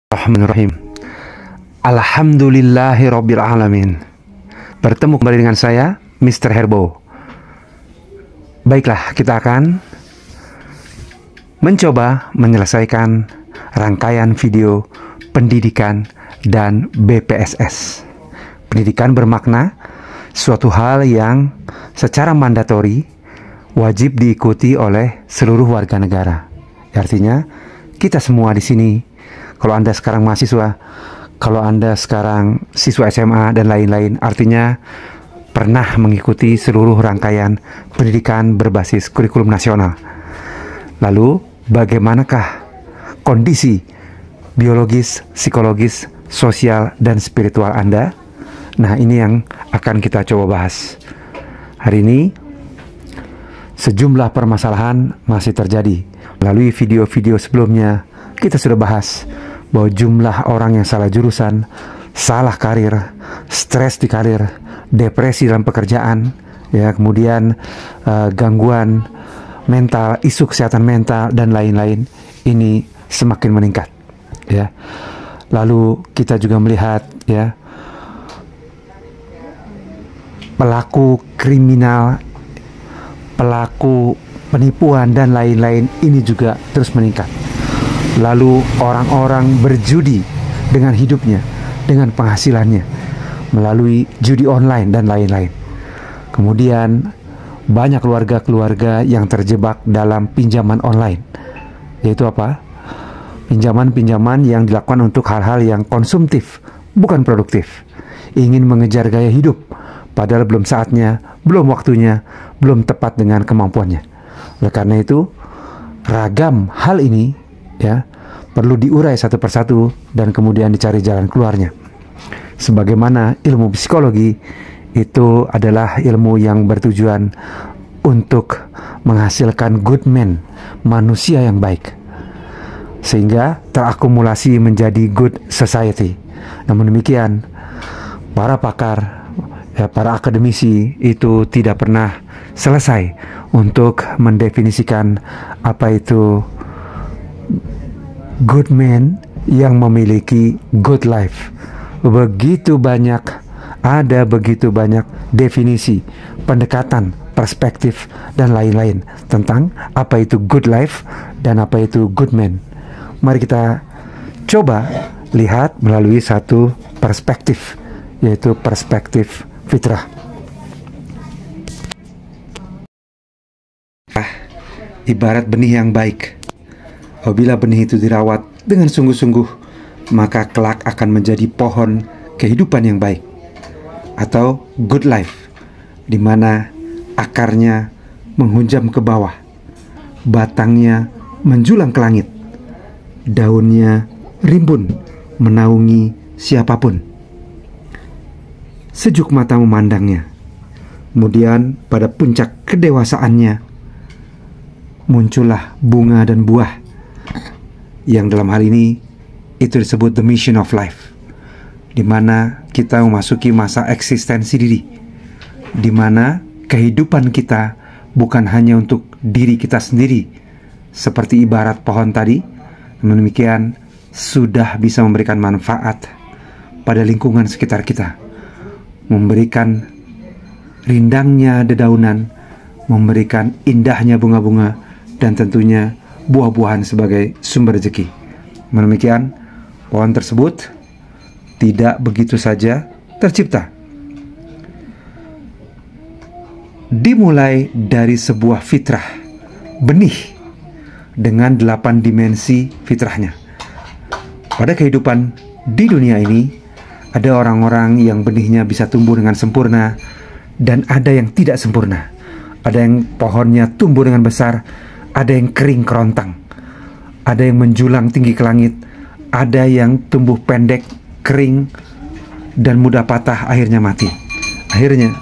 Bismillahirrahmanirrahim. Alhamdulillahirabbil alamin. Bertemu kembali dengan saya, Mr. Herbo. Baiklah, kita akan mencoba menyelesaikan rangkaian video pendidikan dan BPSS. Pendidikan bermakna suatu hal yang secara mandatori wajib diikuti oleh seluruh warga negara. Artinya, kita semua di sini, kalau Anda sekarang mahasiswa, kalau Anda sekarang siswa SMA dan lain-lain, artinya pernah mengikuti seluruh rangkaian pendidikan berbasis kurikulum nasional. Lalu, bagaimanakah kondisi biologis, psikologis, sosial, dan spiritual Anda? Nah, ini yang akan kita coba bahas. Hari ini, sejumlah permasalahan masih terjadi. Melalui video-video sebelumnya, kita sudah bahas bahwa jumlah orang yang salah jurusan, salah karir, stres di karir, depresi dalam pekerjaan, ya, kemudian gangguan mental, isu kesehatan mental, dan lain-lain, ini semakin meningkat, ya. Lalu kita juga melihat, ya, pelaku kriminal, pelaku penipuan, dan lain-lain, ini juga terus meningkat. Lalu orang-orang berjudi dengan hidupnya, dengan penghasilannya, melalui judi online dan lain-lain. Kemudian banyak keluarga-keluarga yang terjebak dalam pinjaman online. Yaitu apa? Pinjaman-pinjaman yang dilakukan untuk hal-hal yang konsumtif, bukan produktif. Ingin mengejar gaya hidup, padahal belum saatnya, belum waktunya, belum tepat dengan kemampuannya. Oleh karena itu, ragam hal ini, ya, perlu diurai satu persatu dan kemudian dicari jalan keluarnya. Sebagaimana ilmu psikologi itu adalah ilmu yang bertujuan untuk menghasilkan good man, manusia yang baik, sehingga terakumulasi menjadi good society. Namun demikian, para pakar, ya, para akademisi itu tidak pernah selesai untuk mendefinisikan apa itu good man yang memiliki good life. Begitu banyak definisi, pendekatan, perspektif, dan lain-lain tentang apa itu good life dan apa itu good man. Mari kita coba lihat melalui satu perspektif, yaitu perspektif fitrah. Ibarat benih yang baik. Apabila benih itu dirawat dengan sungguh-sungguh, maka kelak akan menjadi pohon kehidupan yang baik, atau good life, di mana akarnya menghunjam ke bawah, batangnya menjulang ke langit, daunnya rimbun menaungi siapapun. Sejuk mata memandangnya. Kemudian pada puncak kedewasaannya muncullah bunga dan buah, yang dalam hal ini itu disebut the mission of life, di mana kita memasuki masa eksistensi diri, di mana kehidupan kita bukan hanya untuk diri kita sendiri, seperti ibarat pohon tadi, namun demikian sudah bisa memberikan manfaat pada lingkungan sekitar kita, memberikan rindangnya dedaunan, memberikan indahnya bunga-bunga, dan tentunya buah-buahan sebagai sumber rezeki. Demikian, pohon tersebut tidak begitu saja tercipta. Dimulai dari sebuah fitrah, benih dengan 8 dimensi fitrahnya. Pada kehidupan di dunia ini, ada orang-orang yang benihnya bisa tumbuh dengan sempurna, dan ada yang tidak sempurna. Ada yang pohonnya tumbuh dengan besar, ada yang kering kerontang, ada yang menjulang tinggi ke langit, ada yang tumbuh pendek, kering, dan mudah patah, akhirnya mati. Akhirnya,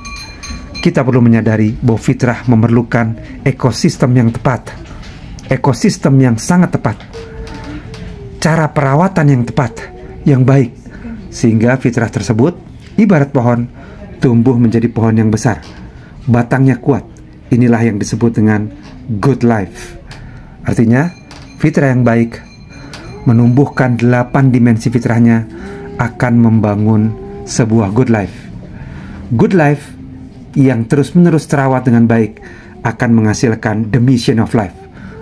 kita perlu menyadari bahwa fitrah memerlukan ekosistem yang tepat, ekosistem yang sangat tepat, cara perawatan yang tepat, yang baik, sehingga fitrah tersebut ibarat pohon, tumbuh menjadi pohon yang besar, batangnya kuat. Inilah yang disebut dengan good life. Artinya, fitrah yang baik menumbuhkan 8 dimensi fitrahnya, akan membangun sebuah good life. Good life yang terus-menerus terawat dengan baik akan menghasilkan the mission of life.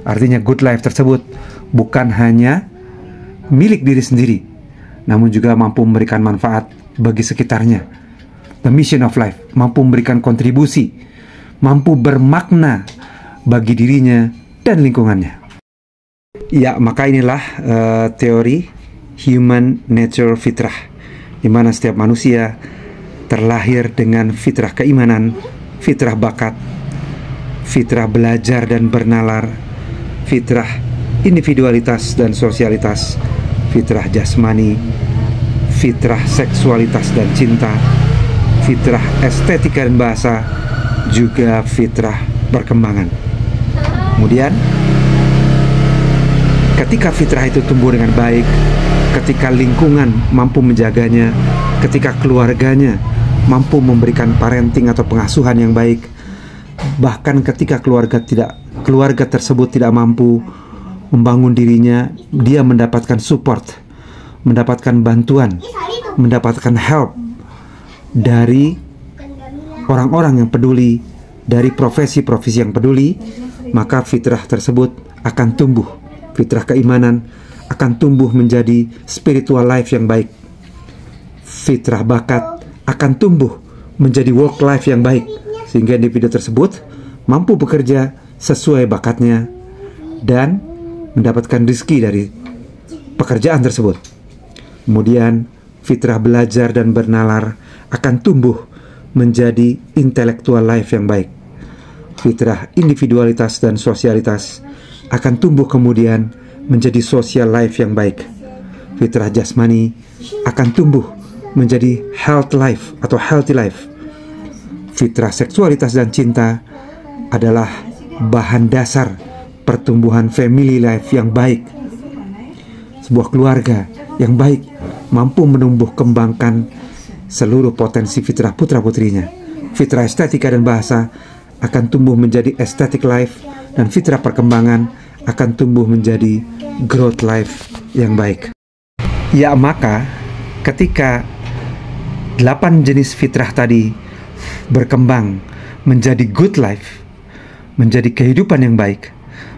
Artinya good life tersebut bukan hanya milik diri sendiri, namun juga mampu memberikan manfaat bagi sekitarnya. The mission of life mampu memberikan kontribusi, mampu bermakna bagi dirinya dan lingkungannya. Ya, maka inilah teori human nature fitrah, di mana setiap manusia terlahir dengan fitrah keimanan, fitrah bakat, fitrah belajar dan bernalar, fitrah individualitas dan sosialitas, fitrah jasmani, fitrah seksualitas dan cinta, fitrah estetika dan bahasa, juga fitrah perkembangan. Kemudian ketika fitrah itu tumbuh dengan baik, ketika lingkungan mampu menjaganya, ketika keluarganya mampu memberikan parenting atau pengasuhan yang baik, bahkan ketika keluarga tersebut tidak mampu membangun dirinya, dia mendapatkan support, mendapatkan bantuan, mendapatkan help dari orang-orang yang peduli, dari profesi-profesi yang peduli, maka fitrah tersebut akan tumbuh. Fitrah keimanan akan tumbuh menjadi spiritual life yang baik. Fitrah bakat akan tumbuh menjadi work life yang baik, sehingga individu tersebut mampu bekerja sesuai bakatnya dan mendapatkan rezeki dari pekerjaan tersebut. Kemudian fitrah belajar dan bernalar akan tumbuh menjadi intellectual life yang baik. Fitrah individualitas dan sosialitas akan tumbuh kemudian menjadi social life yang baik. Fitrah jasmani akan tumbuh menjadi health life atau healthy life. Fitrah seksualitas dan cinta adalah bahan dasar pertumbuhan family life yang baik. Sebuah keluarga yang baik mampu menumbuh kembangkan seluruh potensi fitrah putra-putrinya. Fitrah estetika dan bahasa akan tumbuh menjadi aesthetic life, dan fitrah perkembangan akan tumbuh menjadi growth life yang baik. Ya, maka ketika 8 jenis fitrah tadi berkembang menjadi good life, menjadi kehidupan yang baik,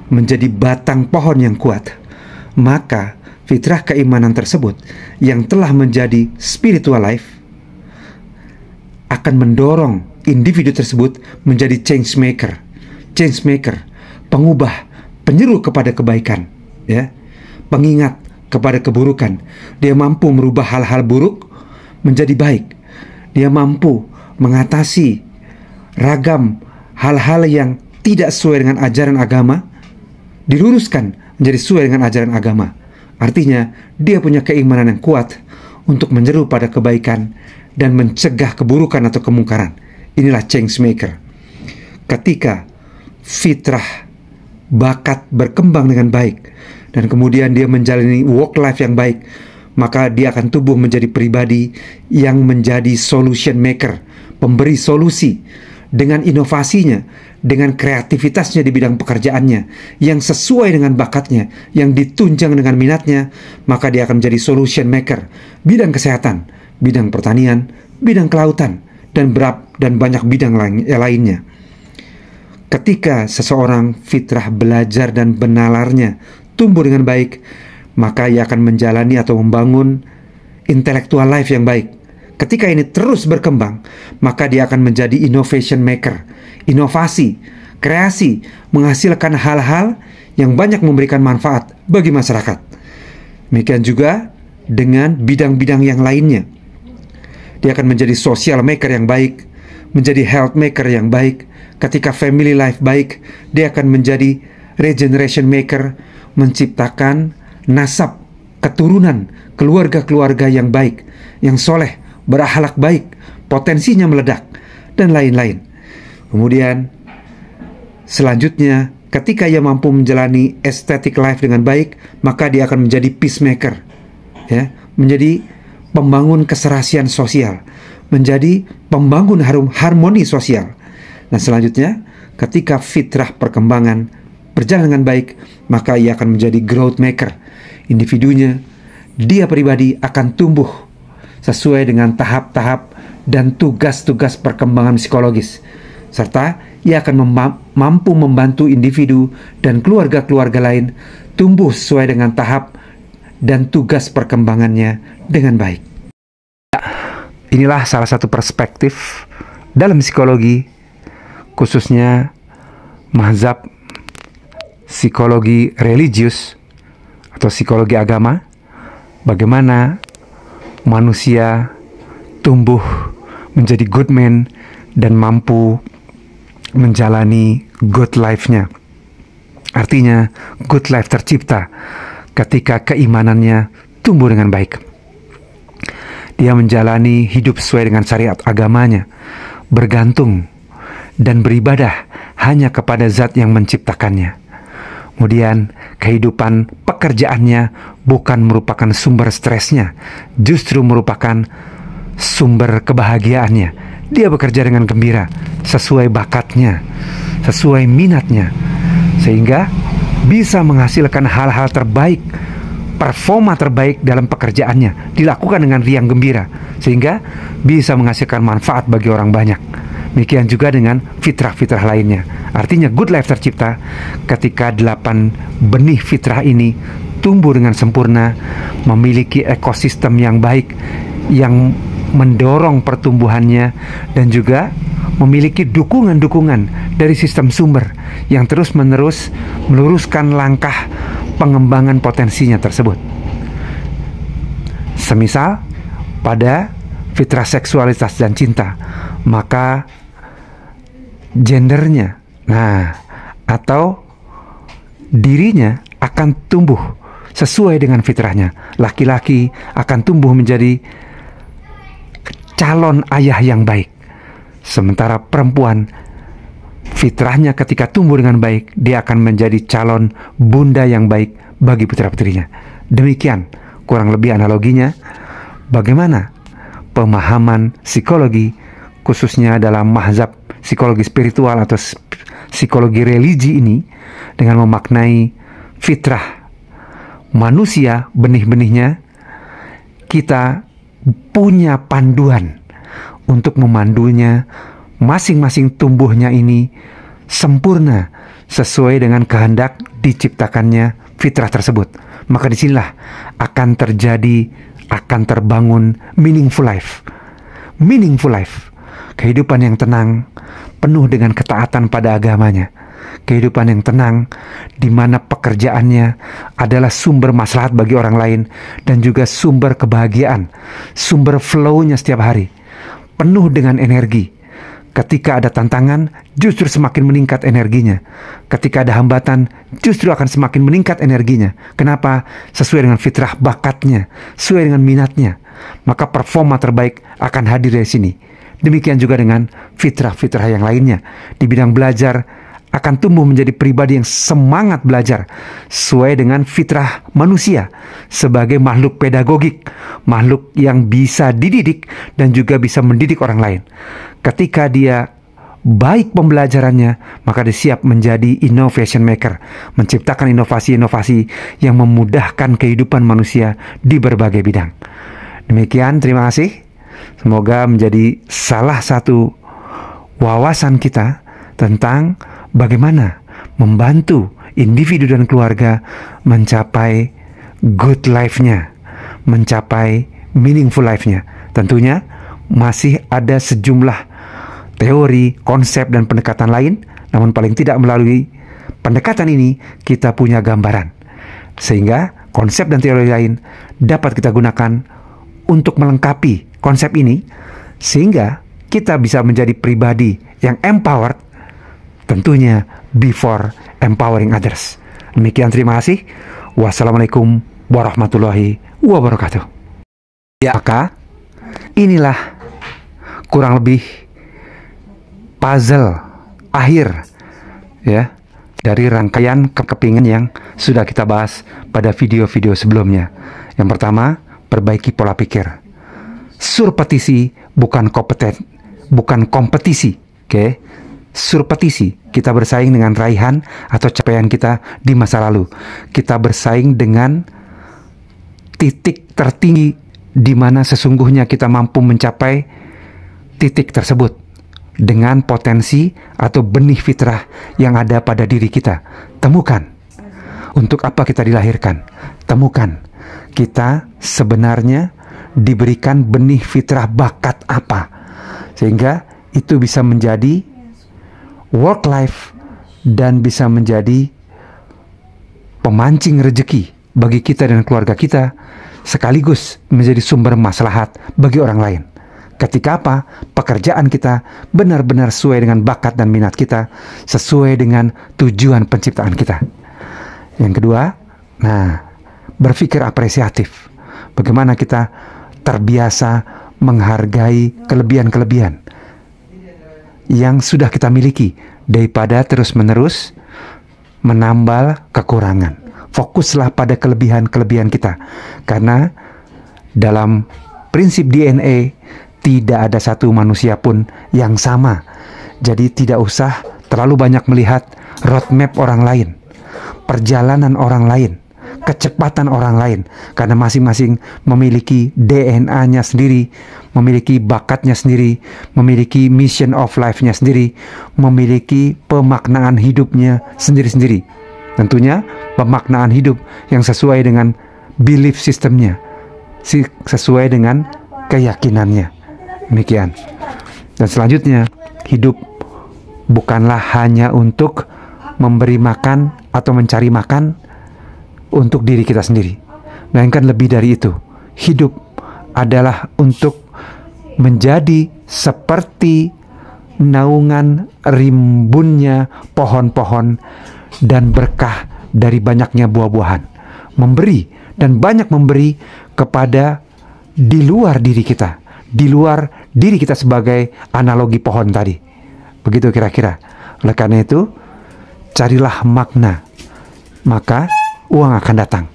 menjadi batang pohon yang kuat, maka fitrah keimanan tersebut yang telah menjadi spiritual life akan mendorong individu tersebut menjadi change maker, pengubah, penyeru kepada kebaikan, ya, pengingat kepada keburukan. Dia mampu merubah hal-hal buruk menjadi baik. Dia mampu mengatasi ragam hal-hal yang tidak sesuai dengan ajaran agama, diluruskan menjadi sesuai dengan ajaran agama. Artinya dia punya keimanan yang kuat untuk menyeru pada kebaikan dan mencegah keburukan atau kemungkaran. Inilah change maker. Ketika fitrah bakat berkembang dengan baik dan kemudian dia menjalani work life yang baik, maka dia akan tumbuh menjadi pribadi yang menjadi solution maker, pemberi solusi dengan inovasinya, dengan kreativitasnya di bidang pekerjaannya yang sesuai dengan bakatnya, yang ditunjang dengan minatnya, maka dia akan menjadi solution maker bidang kesehatan, bidang pertanian, bidang kelautan, dan banyak bidang lainnya. Ketika seseorang fitrah belajar dan benalarnya tumbuh dengan baik, maka ia akan menjalani atau membangun intellectual life yang baik. Ketika ini terus berkembang, maka dia akan menjadi innovation maker, inovasi, kreasi, menghasilkan hal-hal yang banyak memberikan manfaat bagi masyarakat. Demikian juga dengan bidang-bidang yang lainnya. Dia akan menjadi social maker yang baik, menjadi health maker yang baik. Ketika family life baik, dia akan menjadi regeneration maker, menciptakan nasab, keturunan, keluarga-keluarga yang baik, yang soleh, berakhlak baik, potensinya meledak, dan lain-lain. Kemudian selanjutnya, ketika ia mampu menjalani aesthetic life dengan baik, maka dia akan menjadi peacemaker, ya, menjadi pembangun keserasian sosial, menjadi pembangun harmoni sosial. Dan selanjutnya, ketika fitrah perkembangan berjalan dengan baik, maka ia akan menjadi growth maker. individunya, dia pribadi akan tumbuh sesuai dengan tahap-tahap dan tugas-tugas perkembangan psikologis, serta ia akan mampu membantu individu dan keluarga-keluarga lain tumbuh sesuai dengan tahap dan tugas perkembangannya dengan baik. Inilah salah satu perspektif dalam psikologi, khususnya mazhab psikologi religius atau psikologi agama, bagaimana manusia tumbuh menjadi good man dan mampu menjalani good life-nya. Artinya, good life tercipta ketika keimanannya tumbuh dengan baik. Dia menjalani hidup sesuai dengan syariat agamanya, bergantung dan beribadah hanya kepada zat yang menciptakannya. Kemudian, kehidupan pekerjaannya bukan merupakan sumber stresnya, justru merupakan sumber kebahagiaannya. Dia bekerja dengan gembira, sesuai bakatnya, sesuai minatnya, sehingga bisa menghasilkan hal-hal terbaik, performa terbaik dalam pekerjaannya, dilakukan dengan riang gembira, sehingga bisa menghasilkan manfaat bagi orang banyak. Demikian juga dengan fitrah-fitrah lainnya. Artinya good life tercipta ketika 8 benih fitrah ini tumbuh dengan sempurna, memiliki ekosistem yang baik, yang mendorong pertumbuhannya, dan juga memiliki dukungan-dukungan dari sistem sumber yang terus-menerus meluruskan langkah pengembangan potensinya tersebut. Semisal pada fitrah seksualitas dan cinta, maka gendernya, atau dirinya akan tumbuh sesuai dengan fitrahnya. Laki-laki akan tumbuh menjadi calon ayah yang baik, sementara perempuan fitrahnya ketika tumbuh dengan baik, dia akan menjadi calon bunda yang baik bagi putra-putrinya. Demikian kurang lebih analoginya bagaimana pemahaman psikologi, khususnya dalam mazhab psikologi spiritual atau psikologi religi ini, dengan memaknai fitrah manusia, benih-benihnya. Kita punya panduan untuk memandunya masing-masing tumbuhnya ini sempurna sesuai dengan kehendak diciptakannya fitrah tersebut. Maka disinilah akan terbangun meaningful life. Meaningful life, kehidupan yang tenang, penuh dengan ketaatan pada agamanya. Kehidupan yang tenang, di mana pekerjaannya adalah sumber maslahat bagi orang lain, dan juga sumber kebahagiaan, sumber flow-nya setiap hari. Penuh dengan energi. Ketika ada tantangan, justru semakin meningkat energinya. Ketika ada hambatan, justru akan semakin meningkat energinya. Kenapa? Sesuai dengan fitrah bakatnya, sesuai dengan minatnya. Maka performa terbaik akan hadir dari sini. Demikian juga dengan fitrah-fitrah yang lainnya. Di bidang belajar, akan tumbuh menjadi pribadi yang semangat belajar sesuai dengan fitrah manusia sebagai makhluk pedagogik, makhluk yang bisa dididik dan juga bisa mendidik orang lain. Ketika dia baik pembelajarannya, maka dia siap menjadi innovation maker, menciptakan inovasi-inovasi yang memudahkan kehidupan manusia di berbagai bidang. Demikian, terima kasih. Semoga menjadi salah satu wawasan kita tentang bagaimana membantu individu dan keluarga mencapai good life-nya, mencapai meaningful life-nya. Tentunya masih ada sejumlah teori, konsep, dan pendekatan lain, namun paling tidak melalui pendekatan ini kita punya gambaran, sehingga konsep dan teori lain dapat kita gunakan untuk melengkapi konsep ini, sehingga kita bisa menjadi pribadi yang empowered, tentunya before empowering others. Demikian, terima kasih. Wassalamualaikum warahmatullahi wabarakatuh. Ya, maka inilah kurang lebih puzzle akhir ya dari rangkaian kepingin yang sudah kita bahas pada video-video sebelumnya. Yang pertama, perbaiki pola pikir. Surpetisi bukan kompetisi, oke? Surpetisi, kita bersaing dengan raihan atau capaian kita di masa lalu. Kita bersaing dengan titik tertinggi di mana sesungguhnya kita mampu mencapai titik tersebut dengan potensi atau benih fitrah yang ada pada diri kita. Temukan. Untuk apa kita dilahirkan? Temukan. Kita sebenarnya diberikan benih fitrah bakat apa, sehingga itu bisa menjadi work life dan bisa menjadi pemancing rezeki bagi kita dan keluarga kita, sekaligus menjadi sumber maslahat bagi orang lain. Ketika apa? Pekerjaan kita benar-benar sesuai dengan bakat dan minat kita, sesuai dengan tujuan penciptaan kita. Yang kedua, berpikir apresiatif. Bagaimana kita terbiasa menghargai kelebihan-kelebihan yang sudah kita miliki daripada terus-menerus menambal kekurangan. Fokuslah pada kelebihan-kelebihan kita, karena dalam prinsip DNA tidak ada satu manusia pun yang sama. Jadi tidak usah terlalu banyak melihat roadmap orang lain, perjalanan orang lain, kecepatan orang lain, karena masing-masing memiliki DNA-nya sendiri, memiliki bakatnya sendiri, memiliki mission of life-nya sendiri, memiliki pemaknaan hidupnya sendiri-sendiri. Tentunya pemaknaan hidup yang sesuai dengan belief systemnya, sesuai dengan keyakinannya. Demikian. Dan selanjutnya, hidup bukanlah hanya untuk memberi makan atau mencari makan untuk diri kita sendiri, melainkan lebih dari itu. Hidup adalah untuk menjadi seperti naungan rimbunnya pohon-pohon dan berkah dari banyaknya buah-buahan. Memberi dan banyak memberi kepada di luar diri kita, di luar diri kita sebagai analogi pohon tadi. Begitu kira-kira. Oleh karena itu, carilah makna, maka uang akan datang.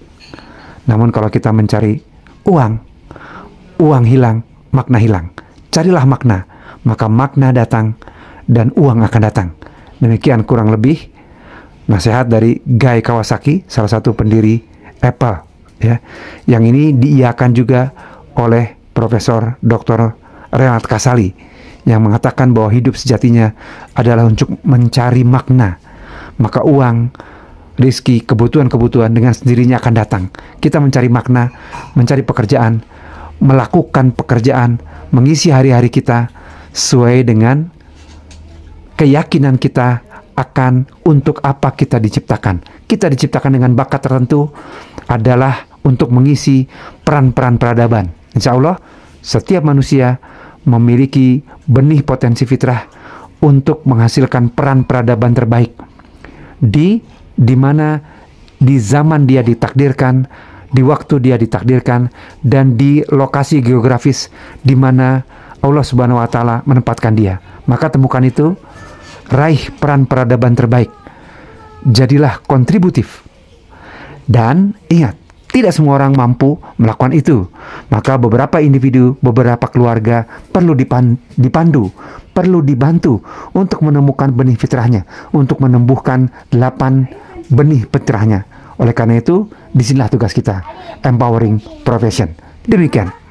Namun kalau kita mencari uang hilang, makna hilang. Carilah makna, maka makna datang dan uang akan datang. Demikian kurang lebih nasihat dari Guy Kawasaki, salah satu pendiri Apple, ya. Yang ini diiyakan juga oleh Profesor Dr. Renat Kasali, yang mengatakan bahwa hidup sejatinya adalah untuk mencari makna. Maka uang, rezeki, kebutuhan-kebutuhan dengan sendirinya akan datang. Kita mencari makna, mencari pekerjaan, melakukan pekerjaan, mengisi hari-hari kita sesuai dengan keyakinan kita akan untuk apa kita diciptakan. Kita diciptakan dengan bakat tertentu adalah untuk mengisi peran-peran peradaban. Insya Allah, setiap manusia memiliki benih potensi fitrah untuk menghasilkan peran peradaban terbaik. Di mana di zaman dia ditakdirkan, di waktu dia ditakdirkan, dan di lokasi geografis di mana Allah Subhanahu wa Ta'ala menempatkan dia. Maka temukan itu, raih peran peradaban terbaik. Jadilah kontributif. Dan ingat, tidak semua orang mampu melakukan itu. Maka beberapa individu, beberapa keluarga perlu dipandu, perlu dibantu untuk menemukan benih fitrahnya, untuk menumbuhkan 8 benih fitrahnya. Oleh karena itu, disinilah tugas kita, empowering profession. Demikian.